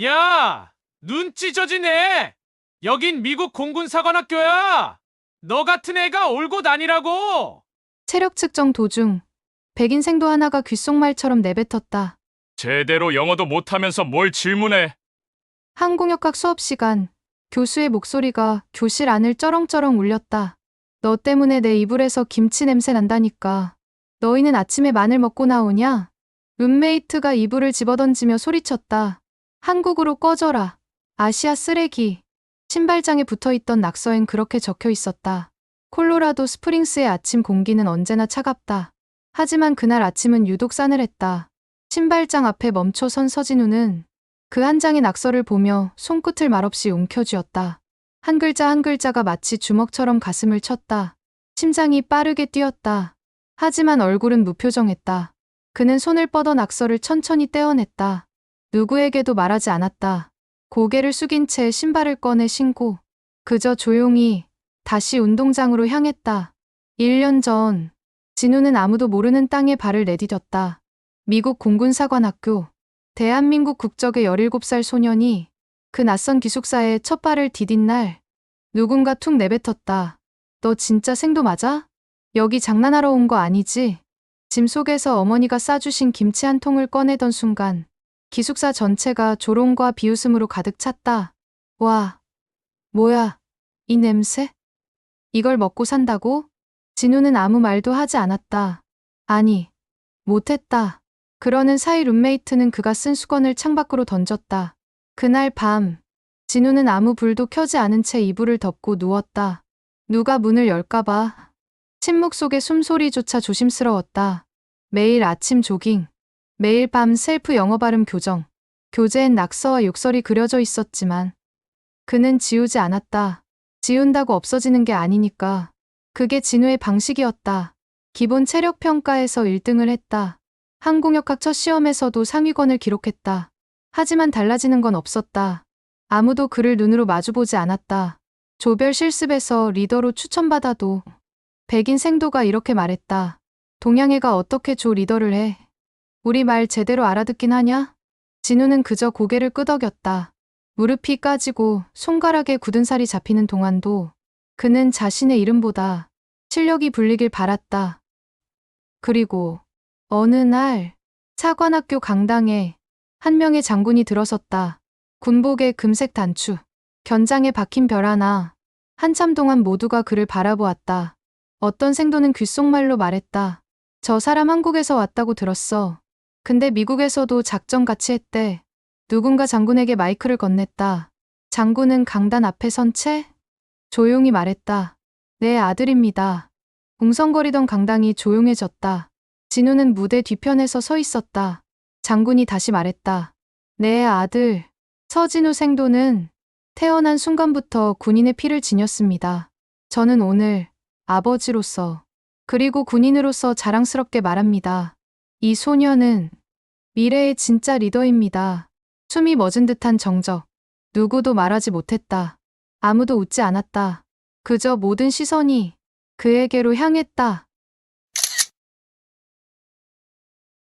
야, 눈 찢어지네. 여긴 미국 공군사관학교야. 너 같은 애가 올고 다니라고. 체력 측정 도중 백인생도 하나가 귓속말처럼 내뱉었다. 제대로 영어도 못하면서 뭘 질문해. 항공역학 수업 시간 교수의 목소리가 교실 안을 쩌렁쩌렁 울렸다. 너 때문에 내 이불에서 김치 냄새 난다니까. 너희는 아침에 마늘 먹고 나오냐? 룸메이트가 이불을 집어던지며 소리쳤다. 한국으로 꺼져라. 아시아 쓰레기. 신발장에 붙어있던 낙서엔 그렇게 적혀 있었다. 콜로라도 스프링스의 아침 공기는 언제나 차갑다. 하지만 그날 아침은 유독 싸늘했다. 신발장 앞에 멈춰선 서진우는 그 한 장의 낙서를 보며 손끝을 말없이 움켜쥐었다. 한 글자 한 글자가 마치 주먹처럼 가슴을 쳤다. 심장이 빠르게 뛰었다. 하지만 얼굴은 무표정했다. 그는 손을 뻗어 낙서를 천천히 떼어냈다. 누구에게도 말하지 않았다. 고개를 숙인 채 신발을 꺼내 신고 그저 조용히 다시 운동장으로 향했다. 1년 전 진우는 아무도 모르는 땅에 발을 내디뎠다. 미국 공군사관학교. 대한민국 국적의 17살 소년이 그 낯선 기숙사에 첫 발을 디딘 날 누군가 툭 내뱉었다. 너 진짜 생도 맞아? 여기 장난하러 온 거 아니지? 짐 속에서 어머니가 싸주신 김치 한 통을 꺼내던 순간 기숙사 전체가 조롱과 비웃음으로 가득 찼다. 와, 뭐야, 이 냄새? 이걸 먹고 산다고? 진우는 아무 말도 하지 않았다. 아니, 못했다. 그러는 사이 룸메이트는 그가 쓴 수건을 창밖으로 던졌다. 그날 밤, 진우는 아무 불도 켜지 않은 채 이불을 덮고 누웠다. 누가 문을 열까봐. 침묵 속에 숨소리조차 조심스러웠다. 매일 아침 조깅, 매일 밤 셀프 영어 발음 교정, 교재엔 낙서와 욕설이 그려져 있었지만 그는 지우지 않았다. 지운다고 없어지는 게 아니니까. 그게 진우의 방식이었다. 기본 체력 평가에서 1등을 했다. 항공역학 첫 시험에서도 상위권을 기록했다. 하지만 달라지는 건 없었다. 아무도 그를 눈으로 마주보지 않았다. 조별 실습에서 리더로 추천받아도 백인 생도가 이렇게 말했다. 동양애가 어떻게 조 리더를 해? 우리 말 제대로 알아듣긴 하냐? 진우는 그저 고개를 끄덕였다. 무릎이 까지고 손가락에 굳은 살이 잡히는 동안도 그는 자신의 이름보다 실력이 불리길 바랐다. 그리고 어느 날 사관학교 강당에 한 명의 장군이 들어섰다. 군복에 금색 단추, 견장에 박힌 별 하나. 한참 동안 모두가 그를 바라보았다. 어떤 생도는 귓속말로 말했다. 저 사람 한국에서 왔다고 들었어. 근데 미국에서도 작전 같이 했대. 누군가 장군에게 마이크를 건넸다. 장군은 강단 앞에 선 채 조용히 말했다. 내 아들입니다. 웅성거리던 강당이 조용해졌다. 진우는 무대 뒤편에서 서 있었다. 장군이 다시 말했다. 내 아들. 서진우 생도는 태어난 순간부터 군인의 피를 지녔습니다. 저는 오늘 아버지로서 그리고 군인으로서 자랑스럽게 말합니다. 이 소녀는 미래의 진짜 리더입니다. 숨이 멎은 듯한 정적. 누구도 말하지 못했다. 아무도 웃지 않았다. 그저 모든 시선이 그에게로 향했다.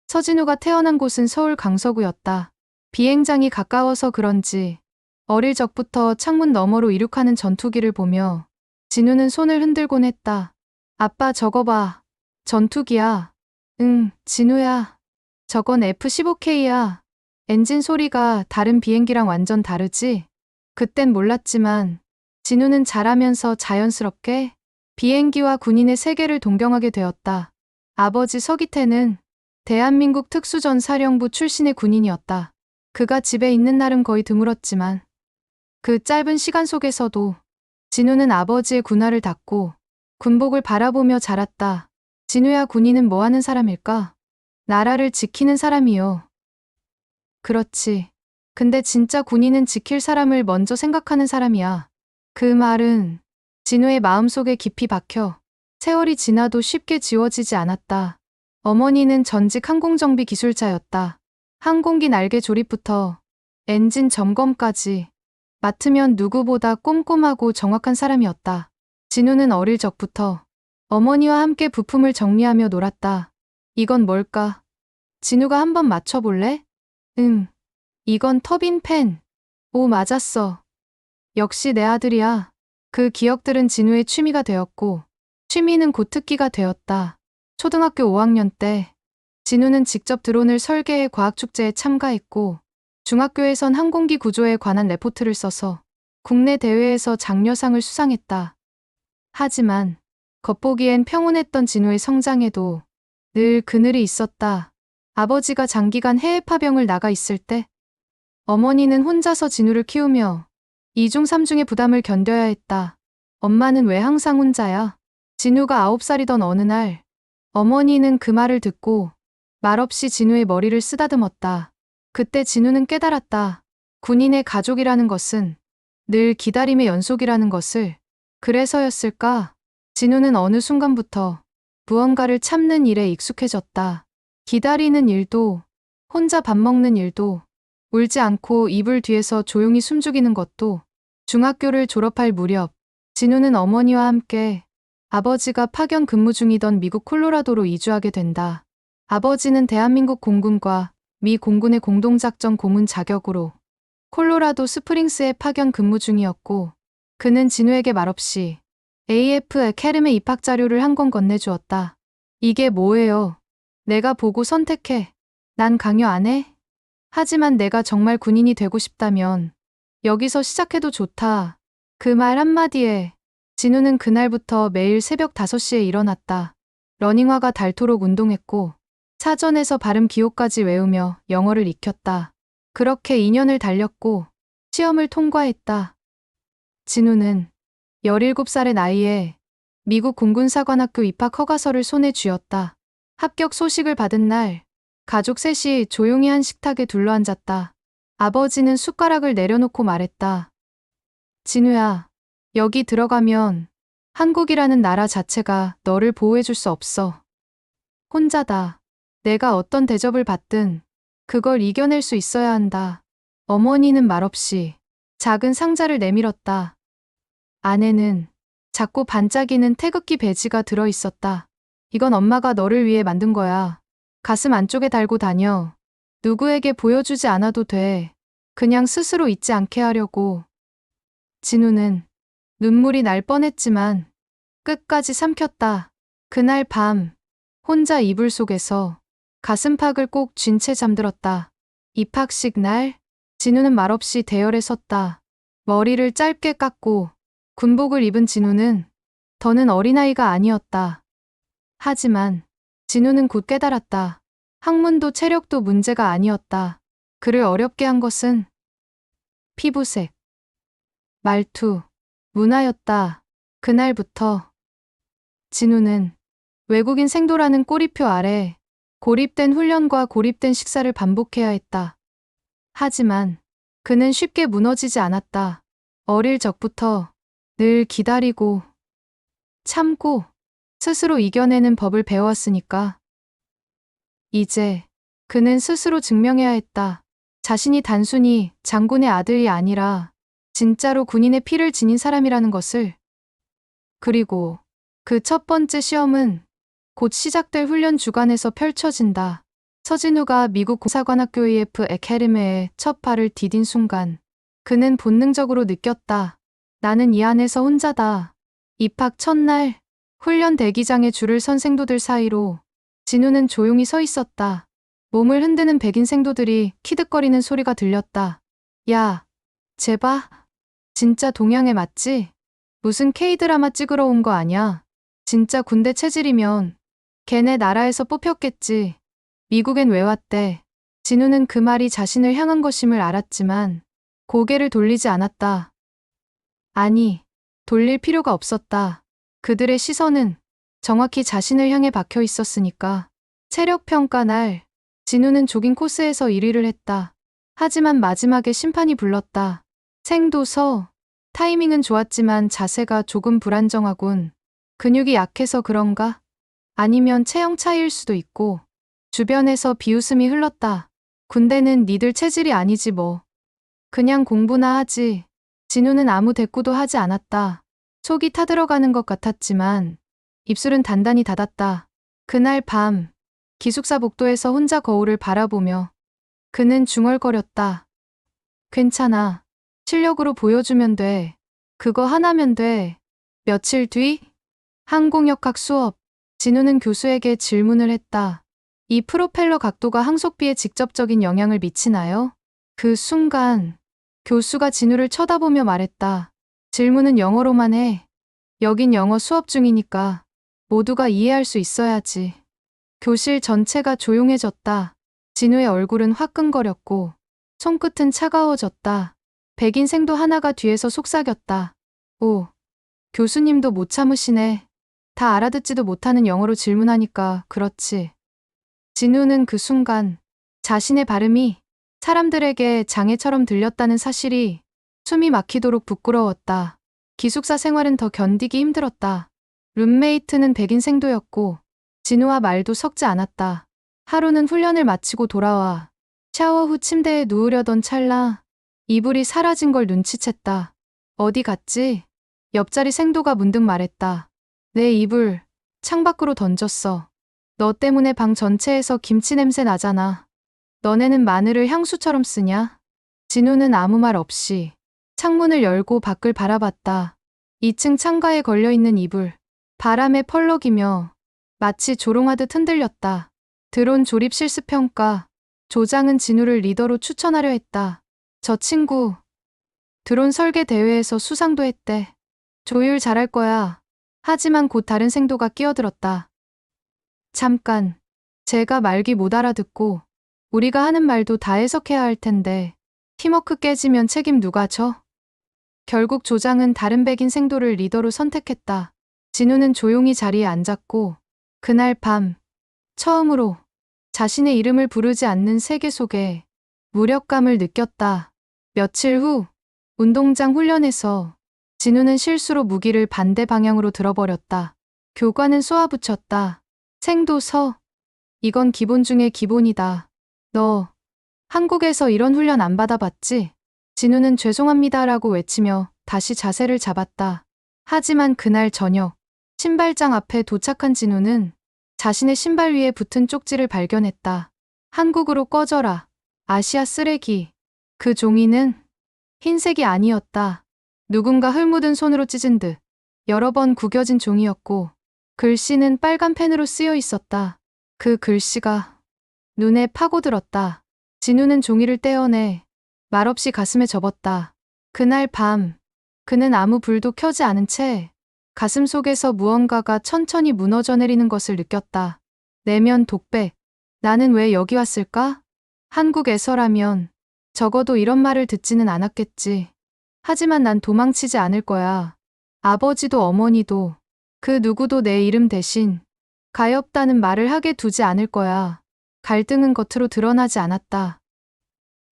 서진우가 태어난 곳은 서울 강서구였다. 비행장이 가까워서 그런지 어릴 적부터 창문 너머로 이륙하는 전투기를 보며 진우는 손을 흔들곤 했다. 아빠 저거 봐. 전투기야. 응, 진우야. 저건 F-15K야. 엔진 소리가 다른 비행기랑 완전 다르지? 그땐 몰랐지만 진우는 자라면서 자연스럽게 비행기와 군인의 세계를 동경하게 되었다. 아버지 서기태는 대한민국 특수전사령부 출신의 군인이었다. 그가 집에 있는 날은 거의 드물었지만 그 짧은 시간 속에서도 진우는 아버지의 군화를 닫고 군복을 바라보며 자랐다. 진우야, 군인은 뭐 하는 사람일까? 나라를 지키는 사람이요. 그렇지. 근데 진짜 군인은 지킬 사람을 먼저 생각하는 사람이야. 그 말은 진우의 마음속에 깊이 박혀 세월이 지나도 쉽게 지워지지 않았다. 어머니는 전직 항공정비 기술자였다. 항공기 날개 조립부터 엔진 점검까지 맡으면 누구보다 꼼꼼하고 정확한 사람이었다. 진우는 어릴 적부터 어머니와 함께 부품을 정리하며 놀았다. 이건 뭘까? 진우가 한번 맞춰볼래? 응. 이건 터빈 펜. 오, 맞았어. 역시 내 아들이야. 그 기억들은 진우의 취미가 되었고, 취미는 곧 특기가 되었다. 초등학교 5학년 때, 진우는 직접 드론을 설계해 과학축제에 참가했고, 중학교에선 항공기 구조에 관한 레포트를 써서 국내 대회에서 장려상을 수상했다. 하지만, 겉보기엔 평온했던 진우의 성장에도 늘 그늘이 있었다. 아버지가 장기간 해외 파병을 나가 있을 때, 어머니는 혼자서 진우를 키우며 이중 삼중의 부담을 견뎌야 했다. 엄마는 왜 항상 혼자야? 진우가 9살이던 어느 날, 어머니는 그 말을 듣고 말없이 진우의 머리를 쓰다듬었다. 그때 진우는 깨달았다. 군인의 가족이라는 것은 늘 기다림의 연속이라는 것을. 그래서였을까? 진우는 어느 순간부터 무언가를 참는 일에 익숙해졌다. 기다리는 일도, 혼자 밥 먹는 일도, 울지 않고 이불 뒤에서 조용히 숨죽이는 것도. 중학교를 졸업할 무렵, 진우는 어머니와 함께 아버지가 파견 근무 중이던 미국 콜로라도로 이주하게 된다. 아버지는 대한민국 공군과 미 공군의 공동작전 고문 자격으로 콜로라도 스프링스에 파견 근무 중이었고, 그는 진우에게 말없이 AF 에카데미 입학 자료를 한 권 건네주었다. 이게 뭐예요? 내가 보고 선택해. 난 강요 안 해? 하지만 내가 정말 군인이 되고 싶다면 여기서 시작해도 좋다. 그 말 한마디에 진우는 그날부터 매일 새벽 5시에 일어났다. 러닝화가 닳도록 운동했고 사전에서 발음 기호까지 외우며 영어를 익혔다. 그렇게 2년을 달렸고 시험을 통과했다. 진우는 17살의 나이에 미국 공군사관학교 입학 허가서를 손에 쥐었다. 합격 소식을 받은 날, 가족 셋이 조용히 한 식탁에 둘러앉았다. 아버지는 숟가락을 내려놓고 말했다. 진우야, 여기 들어가면 한국이라는 나라 자체가 너를 보호해줄 수 없어. 혼자다. 내가 어떤 대접을 받든 그걸 이겨낼 수 있어야 한다. 어머니는 말없이 작은 상자를 내밀었다. 안에는 작고 반짝이는 태극기 배지가 들어있었다. 이건 엄마가 너를 위해 만든 거야. 가슴 안쪽에 달고 다녀. 누구에게 보여주지 않아도 돼. 그냥 스스로 잊지 않게 하려고. 진우는 눈물이 날 뻔했지만 끝까지 삼켰다. 그날 밤 혼자 이불 속에서 가슴팍을 꼭 쥔 채 잠들었다. 입학식 날 진우는 말없이 대열에 섰다. 머리를 짧게 깎고 군복을 입은 진우는 더는 어린아이가 아니었다. 하지만 진우는 곧 깨달았다. 학문도 체력도 문제가 아니었다. 그를 어렵게 한 것은 피부색, 말투, 문화였다. 그날부터 진우는 외국인 생도라는 꼬리표 아래 고립된 훈련과 고립된 식사를 반복해야 했다. 하지만 그는 쉽게 무너지지 않았다. 어릴 적부터 늘 기다리고 참고 스스로 이겨내는 법을 배웠으니까. 이제 그는 스스로 증명해야 했다. 자신이 단순히 장군의 아들이 아니라 진짜로 군인의 피를 지닌 사람이라는 것을. 그리고 그 첫 번째 시험은 곧 시작될 훈련 주간에서 펼쳐진다. 서진우가 미국 공사관학교 AF 에카데미에 첫 발을 디딘 순간 그는 본능적으로 느꼈다. 나는 이 안에서 혼자다. 입학 첫날 훈련 대기장에 줄을 선 생도들 사이로 진우는 조용히 서 있었다. 몸을 흔드는 백인 생도들이 키득거리는 소리가 들렸다. 야, 제발. 진짜 동양애 맞지? 무슨 K드라마 찍으러 온 거 아냐? 진짜 군대 체질이면 걔네 나라에서 뽑혔겠지. 미국엔 왜 왔대? 진우는 그 말이 자신을 향한 것임을 알았지만 고개를 돌리지 않았다. 아니, 돌릴 필요가 없었다. 그들의 시선은 정확히 자신을 향해 박혀 있었으니까. 체력 평가 날, 진우는 조깅 코스에서 1위를 했다. 하지만 마지막에 심판이 불렀다. 생도서. 타이밍은 좋았지만 자세가 조금 불안정하군. 근육이 약해서 그런가? 아니면 체형 차이일 수도 있고. 주변에서 비웃음이 흘렀다. 군대는 니들 체질이 아니지 뭐. 그냥 공부나 하지. 진우는 아무 대꾸도 하지 않았다. 속이 타들어가는 것 같았지만 입술은 단단히 닫았다. 그날 밤 기숙사 복도에서 혼자 거울을 바라보며 그는 중얼거렸다. 괜찮아. 실력으로 보여주면 돼. 그거 하나면 돼. 며칠 뒤 항공역학 수업. 진우는 교수에게 질문을 했다. 이 프로펠러 각도가 항속비에 직접적인 영향을 미치나요? 그 순간 교수가 진우를 쳐다보며 말했다. 질문은 영어로만 해. 여긴 영어 수업 중이니까 모두가 이해할 수 있어야지. 교실 전체가 조용해졌다. 진우의 얼굴은 화끈거렸고 손끝은 차가워졌다. 백인생도 하나가 뒤에서 속삭였다. 오, 교수님도 못 참으시네. 다 알아듣지도 못하는 영어로 질문하니까 그렇지. 진우는 그 순간 자신의 발음이 사람들에게 장애처럼 들렸다는 사실이 숨이 막히도록 부끄러웠다. 기숙사 생활은 더 견디기 힘들었다. 룸메이트는 백인생도였고 진우와 말도 섞지 않았다. 하루는 훈련을 마치고 돌아와 샤워 후 침대에 누우려던 찰나 이불이 사라진 걸 눈치챘다. 어디 갔지? 옆자리 생도가 문득 말했다. 내 이불 창밖으로 던졌어. 너 때문에 방 전체에서 김치 냄새 나잖아. 너네는 마늘을 향수처럼 쓰냐? 진우는 아무 말 없이 창문을 열고 밖을 바라봤다. 2층 창가에 걸려있는 이불. 바람에 펄럭이며 마치 조롱하듯 흔들렸다. 드론 조립 실습평가. 조장은 진우를 리더로 추천하려 했다. 저 친구 드론 설계 대회에서 수상도 했대. 조율 잘할 거야. 하지만 곧 다른 생도가 끼어들었다. 잠깐. 제가 말귀 못 알아듣고 우리가 하는 말도 다 해석해야 할 텐데 팀워크 깨지면 책임 누가 져? 결국 조장은 다른 백인 생도를 리더로 선택했다. 진우는 조용히 자리에 앉았고 그날 밤 처음으로 자신의 이름을 부르지 않는 세계 속에 무력감을 느꼈다. 며칠 후 운동장 훈련에서 진우는 실수로 무기를 반대 방향으로 들어버렸다. 교관은 쏘아붙였다. 생도 서. 이건 기본 중에 기본이다. 너 한국에서 이런 훈련 안 받아봤지? 진우는 죄송합니다라고 외치며 다시 자세를 잡았다. 하지만 그날 저녁 신발장 앞에 도착한 진우는 자신의 신발 위에 붙은 쪽지를 발견했다. 한국으로 꺼져라. 아시아 쓰레기. 그 종이는 흰색이 아니었다. 누군가 흙 묻은 손으로 찢은 듯 여러 번 구겨진 종이였고 글씨는 빨간 펜으로 쓰여 있었다. 그 글씨가 눈에 파고들었다. 진우는 종이를 떼어내 말없이 가슴에 접었다. 그날 밤 그는 아무 불도 켜지 않은 채 가슴 속에서 무언가가 천천히 무너져 내리는 것을 느꼈다. 내면 독백. 나는 왜 여기 왔을까? 한국에서라면 적어도 이런 말을 듣지는 않았겠지. 하지만 난 도망치지 않을 거야. 아버지도 어머니도 그 누구도 내 이름 대신 가엾다는 말을 하게 두지 않을 거야. 갈등은 겉으로 드러나지 않았다.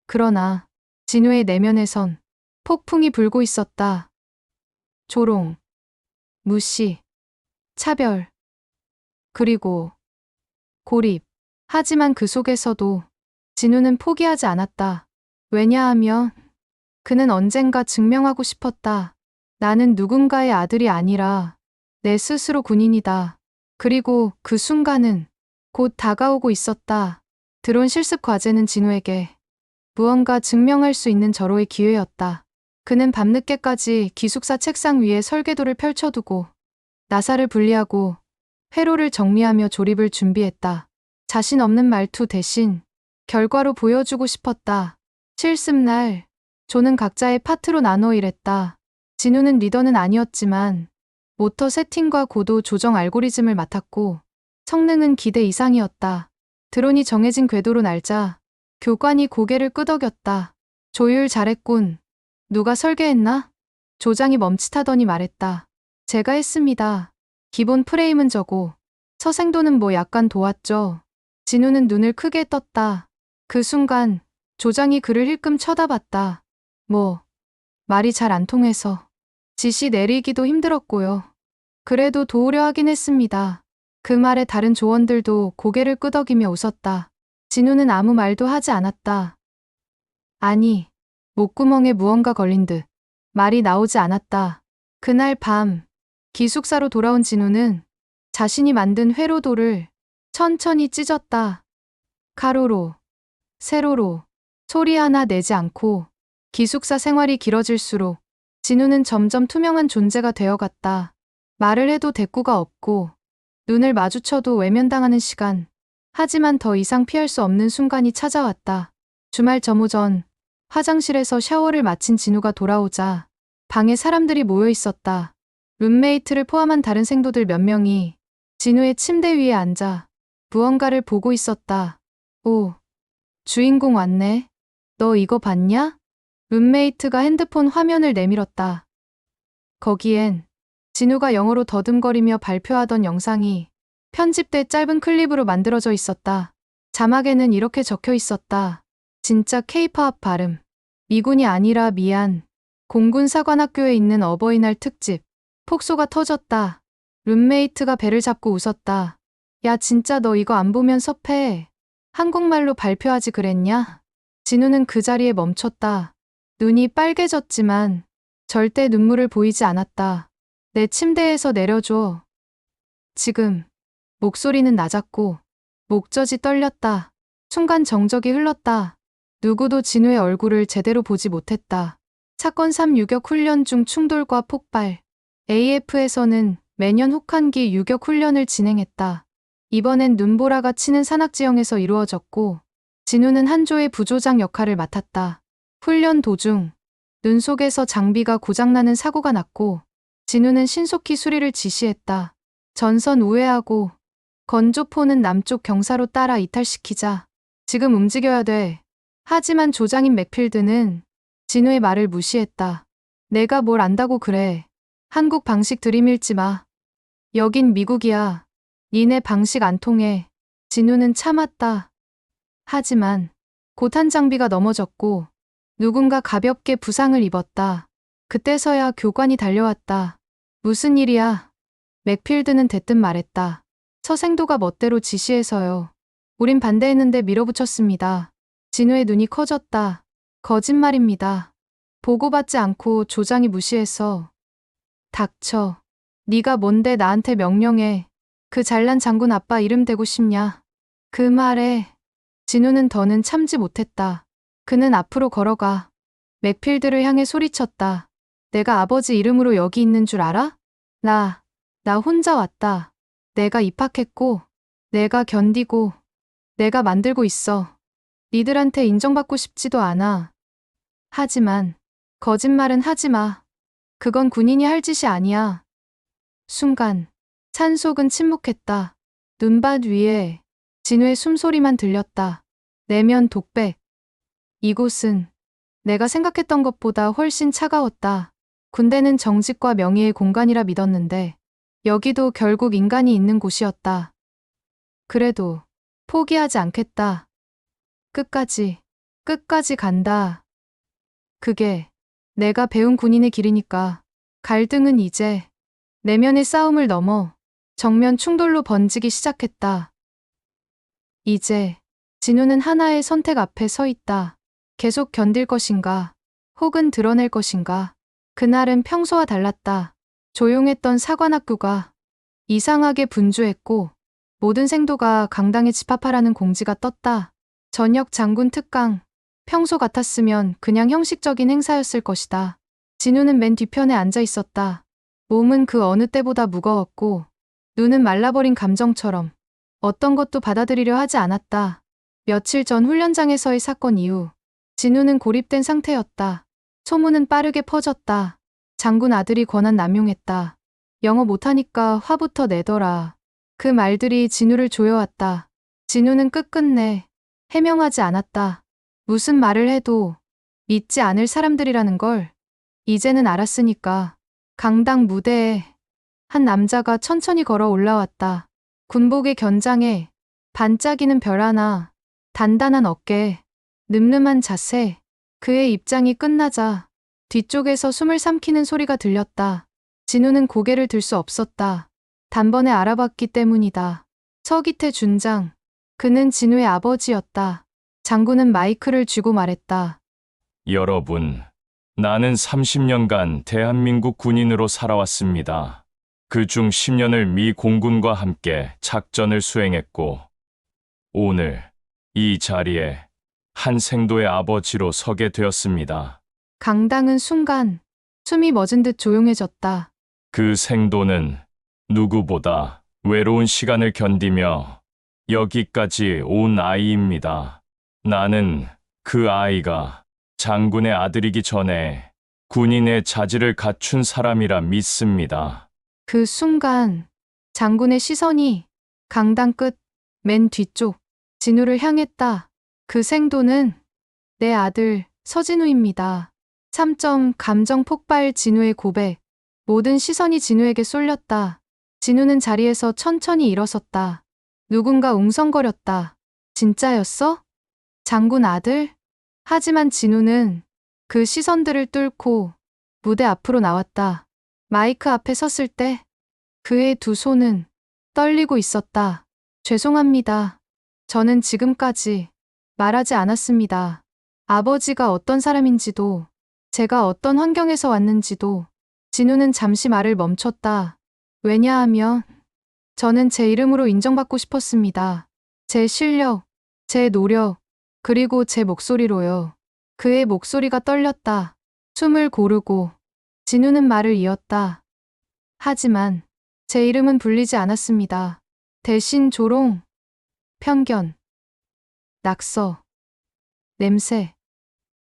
그러나 진우의 내면에선 폭풍이 불고 있었다. 조롱, 무시, 차별, 그리고 고립. 하지만 그 속에서도 진우는 포기하지 않았다. 왜냐하면 그는 언젠가 증명하고 싶었다. 나는 누군가의 아들이 아니라 내 스스로 군인이다. 그리고 그 순간은 곧 다가오고 있었다. 드론 실습 과제는 진우에게 무언가 증명할 수 있는 절호의 기회였다. 그는 밤늦게까지 기숙사 책상 위에 설계도를 펼쳐두고 나사를 분리하고 회로를 정리하며 조립을 준비했다. 자신 없는 말투 대신 결과로 보여주고 싶었다. 실습날 조는 각자의 파트로 나눠 일했다. 진우는 리더는 아니었지만 모터 세팅과 고도 조정 알고리즘을 맡았고 성능은 기대 이상이었다. 드론이 정해진 궤도로 날자 교관이 고개를 끄덕였다. 조율 잘했군. 누가 설계했나? 조장이 멈칫하더니 말했다. 제가 했습니다. 기본 프레임은 저고 서생도는 뭐 약간 도왔죠. 진우는 눈을 크게 떴다. 그 순간 조장이 그를 힐끔 쳐다봤다. 말이 잘 안 통해서 지시 내리기도 힘들었고요. 그래도 도우려 하긴 했습니다. 그 말에 다른 조원들도 고개를 끄덕이며 웃었다. 진우는 아무 말도 하지 않았다. 아니, 목구멍에 무언가 걸린 듯 말이 나오지 않았다. 그날 밤 기숙사로 돌아온 진우는 자신이 만든 회로도를 천천히 찢었다. 가로로, 세로로 소리 하나 내지 않고 기숙사 생활이 길어질수록 진우는 점점 투명한 존재가 되어갔다. 말을 해도 대꾸가 없고 눈을 마주쳐도 외면당하는 시간. 하지만 더 이상 피할 수 없는 순간이 찾아왔다. 주말 점호 전 화장실에서 샤워를 마친 진우가 돌아오자 방에 사람들이 모여 있었다. 룸메이트를 포함한 다른 생도들 몇 명이 진우의 침대 위에 앉아 무언가를 보고 있었다. 오, 주인공 왔네. 너 이거 봤냐? 룸메이트가 핸드폰 화면을 내밀었다. 거기엔 진우가 영어로 더듬거리며 발표하던 영상이 편집돼 짧은 클립으로 만들어져 있었다. 자막에는 이렇게 적혀 있었다. 진짜 K-팝 발음. 미군이 아니라 미안. 공군사관학교에 있는 어버이날 특집. 폭소가 터졌다. 룸메이트가 배를 잡고 웃었다. 야, 진짜 너 이거 안 보면 섭해. 한국말로 발표하지 그랬냐? 진우는 그 자리에 멈췄다. 눈이 빨개졌지만 절대 눈물을 보이지 않았다. 내 침대에서 내려줘. 지금. 목소리는 낮았고 목젖이 떨렸다. 순간 정적이 흘렀다. 누구도 진우의 얼굴을 제대로 보지 못했다. 사건 3 유격 훈련 중 충돌과 폭발. AF에서는 매년 혹한기 유격 훈련을 진행했다. 이번엔 눈보라가 치는 산악지형에서 이루어졌고 진우는 한조의 부조장 역할을 맡았다. 훈련 도중 눈 속에서 장비가 고장나는 사고가 났고 진우는 신속히 수리를 지시했다. 전선 우회하고 건조포는 남쪽 경사로 따라 이탈시키자. 지금 움직여야 돼. 하지만 조장인 맥필드는 진우의 말을 무시했다. 내가 뭘 안다고 그래. 한국 방식 들이밀지 마. 여긴 미국이야. 니네 방식 안 통해. 진우는 참았다. 하지만 곧 한 장비가 넘어졌고 누군가 가볍게 부상을 입었다. 그때서야 교관이 달려왔다. 무슨 일이야? 맥필드는 대뜸 말했다. 서생도가 멋대로 지시해서요. 우린 반대했는데 밀어붙였습니다. 진우의 눈이 커졌다. 거짓말입니다. 보고받지 않고 조장이 무시해서. 닥쳐. 네가 뭔데 나한테 명령해. 그 잘난 장군 아빠 이름 대고 싶냐? 그 말에 진우는 더는 참지 못했다. 그는 앞으로 걸어가 맥필드를 향해 소리쳤다. 내가 아버지 이름으로 여기 있는 줄 알아? 나 혼자 왔다. 내가 입학했고, 내가 견디고, 내가 만들고 있어. 니들한테 인정받고 싶지도 않아. 하지만 거짓말은 하지 마. 그건 군인이 할 짓이 아니야. 순간 산속은 침묵했다. 눈밭 위에 진우의 숨소리만 들렸다. 내면 독백. 이곳은 내가 생각했던 것보다 훨씬 차가웠다. 군대는 정직과 명예의 공간이라 믿었는데 여기도 결국 인간이 있는 곳이었다. 그래도 포기하지 않겠다. 끝까지 간다. 그게 내가 배운 군인의 길이니까. 갈등은 이제 내면의 싸움을 넘어 정면 충돌로 번지기 시작했다. 이제 진우는 하나의 선택 앞에 서 있다. 계속 견딜 것인가, 혹은 드러낼 것인가. 그날은 평소와 달랐다. 조용했던 사관학교가 이상하게 분주했고 모든 생도가 강당에 집합하라는 공지가 떴다. 저녁 장군 특강. 평소 같았으면 그냥 형식적인 행사였을 것이다. 진우는 맨 뒤편에 앉아 있었다. 몸은 그 어느 때보다 무거웠고 눈은 말라버린 감정처럼 어떤 것도 받아들이려 하지 않았다. 며칠 전 훈련장에서의 사건 이후 진우는 고립된 상태였다. 소문은 빠르게 퍼졌다. 장군 아들이 권한 남용했다. 영어 못하니까 화부터 내더라. 그 말들이 진우를 조여왔다. 진우는 끝끝내 해명하지 않았다. 무슨 말을 해도 믿지 않을 사람들이라는 걸 이제는 알았으니까. 강당 무대에 한 남자가 천천히 걸어 올라왔다. 군복의 견장에 반짝이는 별 하나, 단단한 어깨, 늠름한 자세. 그의 입장이 끝나자 뒤쪽에서 숨을 삼키는 소리가 들렸다. 진우는 고개를 들 수 없었다. 단번에 알아봤기 때문이다. 서기태 준장. 그는 진우의 아버지였다. 장군은 마이크를 쥐고 말했다. 여러분, 나는 30년간 대한민국 군인으로 살아왔습니다. 그중 10년을 미 공군과 함께 작전을 수행했고, 오늘 이 자리에 한 생도의 아버지로 서게 되었습니다. 강당은 순간 숨이 멎은 듯 조용해졌다. 그 생도는 누구보다 외로운 시간을 견디며 여기까지 온 아이입니다. 나는 그 아이가 장군의 아들이기 전에 군인의 자질을 갖춘 사람이라 믿습니다. 그 순간 장군의 시선이 강당 끝 맨 뒤쪽 진우를 향했다. 그 생도는 내 아들 서진우입니다. 3점 감정 폭발 진우의 고백. 모든 시선이 진우에게 쏠렸다. 진우는 자리에서 천천히 일어섰다. 누군가 웅성거렸다. 진짜였어? 장군 아들? 하지만 진우는 그 시선들을 뚫고 무대 앞으로 나왔다. 마이크 앞에 섰을 때 그의 두 손은 떨리고 있었다. 죄송합니다. 저는 지금까지 말하지 않았습니다. 아버지가 어떤 사람인지도, 제가 어떤 환경에서 왔는지도. 진우는 잠시 말을 멈췄다. 왜냐하면 저는 제 이름으로 인정받고 싶었습니다. 제 실력, 제 노력, 그리고 제 목소리로요. 그의 목소리가 떨렸다. 숨을 고르고 진우는 말을 이었다. 하지만 제 이름은 불리지 않았습니다. 대신 조롱, 편견, 낙서, 냄새,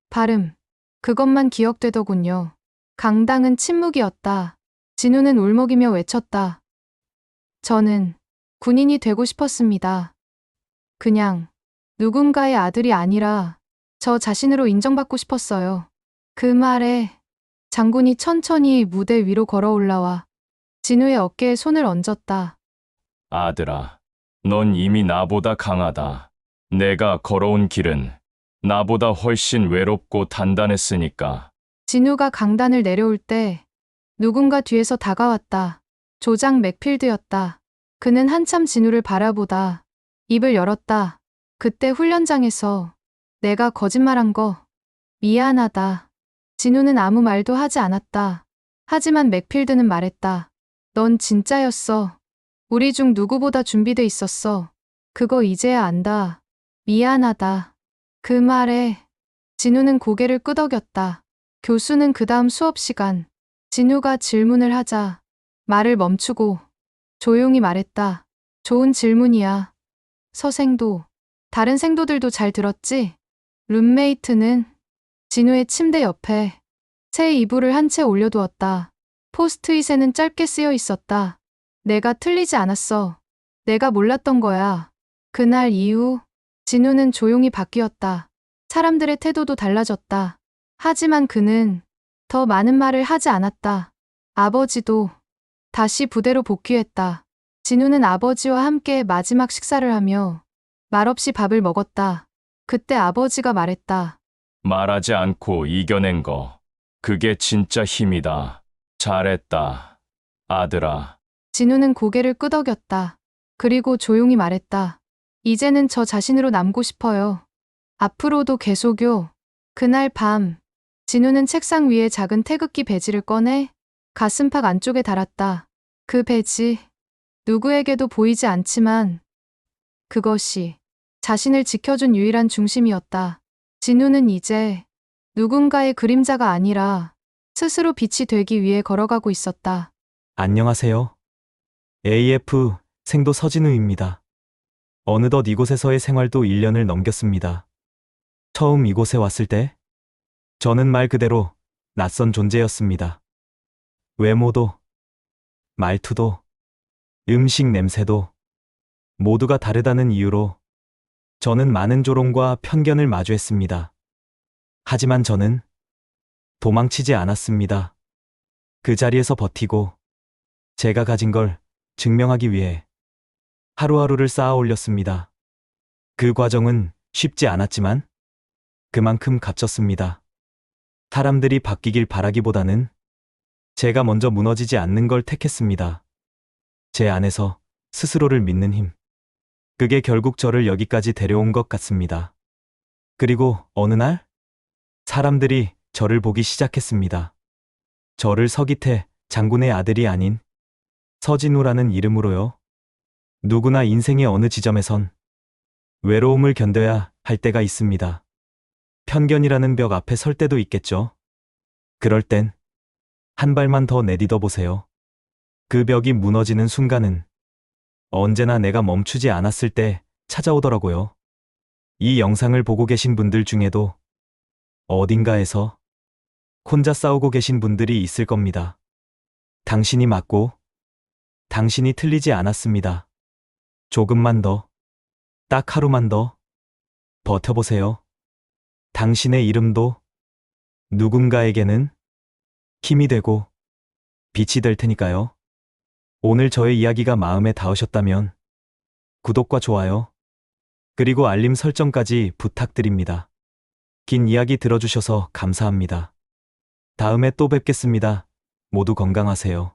발음, 그것만 기억되더군요. 강당은 침묵이었다. 진우는 울먹이며 외쳤다. 저는 군인이 되고 싶었습니다. 그냥 누군가의 아들이 아니라 저 자신으로 인정받고 싶었어요. 그 말에 장군이 천천히 무대 위로 걸어 올라와 진우의 어깨에 손을 얹었다. 아들아, 넌 이미 나보다 강하다. 내가 걸어온 길은 나보다 훨씬 외롭고 단단했으니까. 진우가 강단을 내려올 때 누군가 뒤에서 다가왔다. 조장 맥필드였다. 그는 한참 진우를 바라보다 입을 열었다. 그때 훈련장에서 내가 거짓말한 거 미안하다. 진우는 아무 말도 하지 않았다. 하지만 맥필드는 말했다. 넌 진짜였어. 우리 중 누구보다 준비돼 있었어. 그거 이제야 안다. 미안하다. 그 말에 진우는 고개를 끄덕였다. 교수는 그 다음 수업 시간 진우가 질문을 하자 말을 멈추고 조용히 말했다. 좋은 질문이야. 서생도, 다른 생도들도 잘 들었지? 룸메이트는 진우의 침대 옆에 새 이불을 한 채 올려두었다. 포스트잇에는 짧게 쓰여 있었다. 내가 틀리지 않았어. 내가 몰랐던 거야. 그날 이후 진우는 조용히 바뀌었다. 사람들의 태도도 달라졌다. 하지만 그는 더 많은 말을 하지 않았다. 아버지도 다시 부대로 복귀했다. 진우는 아버지와 함께 마지막 식사를 하며 말없이 밥을 먹었다. 그때 아버지가 말했다. 말하지 않고 이겨낸 거. 그게 진짜 힘이다. 잘했다. 아들아. 진우는 고개를 끄덕였다. 그리고 조용히 말했다. 이제는 저 자신으로 남고 싶어요. 앞으로도 계속요. 그날 밤, 진우는 책상 위에 작은 태극기 배지를 꺼내 가슴팍 안쪽에 달았다. 그 배지, 누구에게도 보이지 않지만 그것이 자신을 지켜준 유일한 중심이었다. 진우는 이제 누군가의 그림자가 아니라 스스로 빛이 되기 위해 걸어가고 있었다. 안녕하세요. AF 생도 서진우입니다. 어느덧 이곳에서의 생활도 1년을 넘겼습니다. 처음 이곳에 왔을 때 저는 말 그대로 낯선 존재였습니다. 외모도, 말투도, 음식 냄새도 모두가 다르다는 이유로 저는 많은 조롱과 편견을 마주했습니다. 하지만 저는 도망치지 않았습니다. 그 자리에서 버티고 제가 가진 걸 증명하기 위해 하루하루를 쌓아 올렸습니다. 그 과정은 쉽지 않았지만 그만큼 값졌습니다. 사람들이 바뀌길 바라기보다는 제가 먼저 무너지지 않는 걸 택했습니다. 제 안에서 스스로를 믿는 힘. 그게 결국 저를 여기까지 데려온 것 같습니다. 그리고 어느 날 사람들이 저를 보기 시작했습니다. 저를 서기태 장군의 아들이 아닌 서진우라는 이름으로요. 누구나 인생의 어느 지점에선 외로움을 견뎌야 할 때가 있습니다. 편견이라는 벽 앞에 설 때도 있겠죠. 그럴 땐 한 발만 더 내딛어 보세요. 그 벽이 무너지는 순간은 언제나 내가 멈추지 않았을 때 찾아오더라고요. 이 영상을 보고 계신 분들 중에도 어딘가에서 혼자 싸우고 계신 분들이 있을 겁니다. 당신이 맞고 당신이 틀리지 않았습니다. 조금만 더, 딱 하루만 더 버텨보세요. 당신의 이름도 누군가에게는 힘이 되고 빛이 될 테니까요. 오늘 저의 이야기가 마음에 닿으셨다면 구독과 좋아요, 그리고 알림 설정까지 부탁드립니다. 긴 이야기 들어주셔서 감사합니다. 다음에 또 뵙겠습니다. 모두 건강하세요.